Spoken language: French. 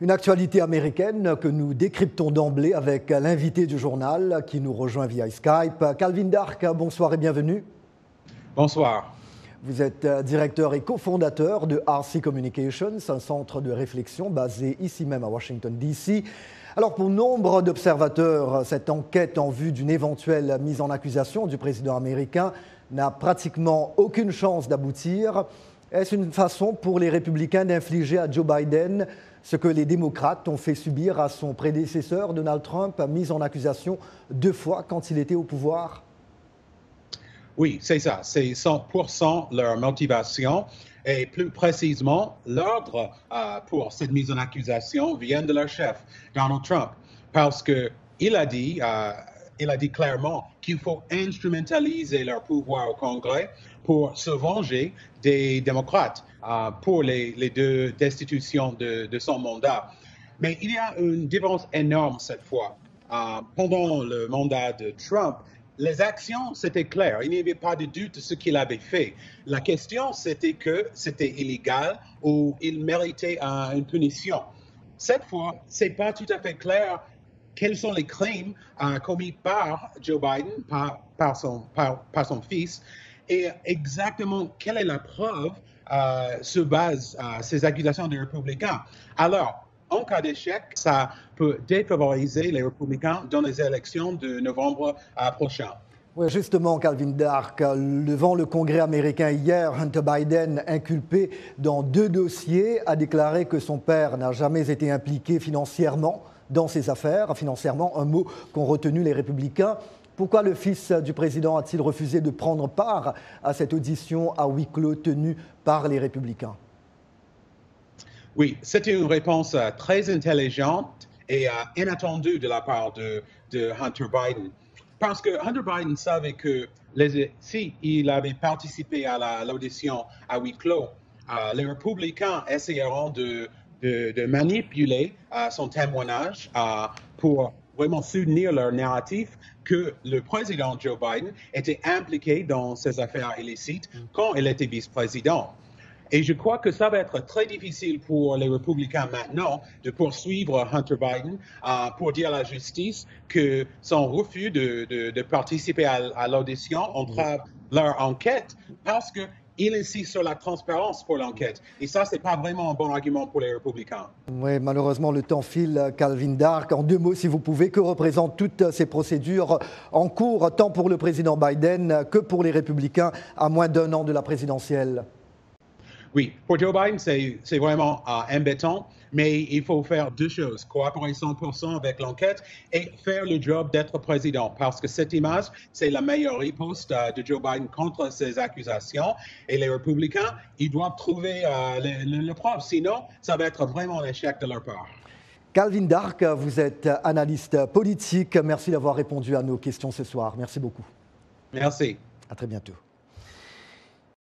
Une actualité américaine que nous décryptons d'emblée avec l'invité du journal qui nous rejoint via Skype. Calvin Dark, bonsoir et bienvenue. Bonsoir. Vous êtes directeur et cofondateur de RC Communications, un centre de réflexion basé ici même à Washington, D.C. Alors pour nombre d'observateurs, cette enquête en vue d'une éventuelle mise en accusation du président américain n'a pratiquement aucune chance d'aboutir. Est-ce une façon pour les républicains d'infliger à Joe Biden ce que les démocrates ont fait subir à son prédécesseur Donald Trump, mis en accusation 2 fois quand il était au pouvoir? Oui, c'est ça. C'est 100% leur motivation. Et plus précisément, l'ordre pour cette mise en accusation vient de leur chef, Donald Trump, parce qu'il a dit clairement qu'il faut instrumentaliser leur pouvoir au Congrès pour se venger des démocrates pour les 2 destitutions de son mandat. Mais il y a une différence énorme cette fois. Pendant le mandat de Trump, les actions, c'était clair. Il n'y avait pas de doute de ce qu'il avait fait. La question, c'était que c'était illégal ou il méritait une punition. Cette fois, ce n'est pas tout à fait clair quels sont les crimes commis par Joe Biden, par son fils, et exactement quelle est la preuve se base ces accusations des républicains. Alors, en cas d'échec, ça peut défavoriser les républicains dans les élections de novembre prochain. Oui, justement, Calvin Dark, devant le Congrès américain hier, Hunter Biden, inculpé dans 2 dossiers, a déclaré que son père n'a jamais été impliqué financièrement dans ses affaires. Financièrement, un mot qu'ont retenu les républicains. Pourquoi le fils du président a-t-il refusé de prendre part à cette audition à huis clos tenue par les républicains? Oui, c'était une réponse très intelligente et inattendue de la part de Hunter Biden. Parce que Hunter Biden savait que s'il avait participé à l'audition à huis clos, les républicains essayeront de manipuler son témoignage pour vraiment soutenir leur narratif que le président Joe Biden était impliqué dans ces affaires illicites quand il était vice-président. Et je crois que ça va être très difficile pour les républicains maintenant de poursuivre Hunter Biden pour dire à la justice que son refus de participer à l'audition entrave leur enquête parce qu'il insiste sur la transparence pour l'enquête. Et ça, ce n'est pas vraiment un bon argument pour les républicains. Oui, malheureusement, le temps file, Calvin Dark. En 2 mots, si vous pouvez, que représentent toutes ces procédures en cours, tant pour le président Biden que pour les républicains, à moins d'1 an de la présidentielle? Oui, pour Joe Biden, c'est vraiment embêtant, mais il faut faire 2 choses, coopérer 100% avec l'enquête et faire le job d'être président, parce que cette image, c'est la meilleure riposte de Joe Biden contre ces accusations. Et les républicains, ils doivent trouver le preuve, sinon ça va être vraiment un échec de leur part. Calvin Dark, vous êtes analyste politique. Merci d'avoir répondu à nos questions ce soir. Merci beaucoup. Merci. À très bientôt.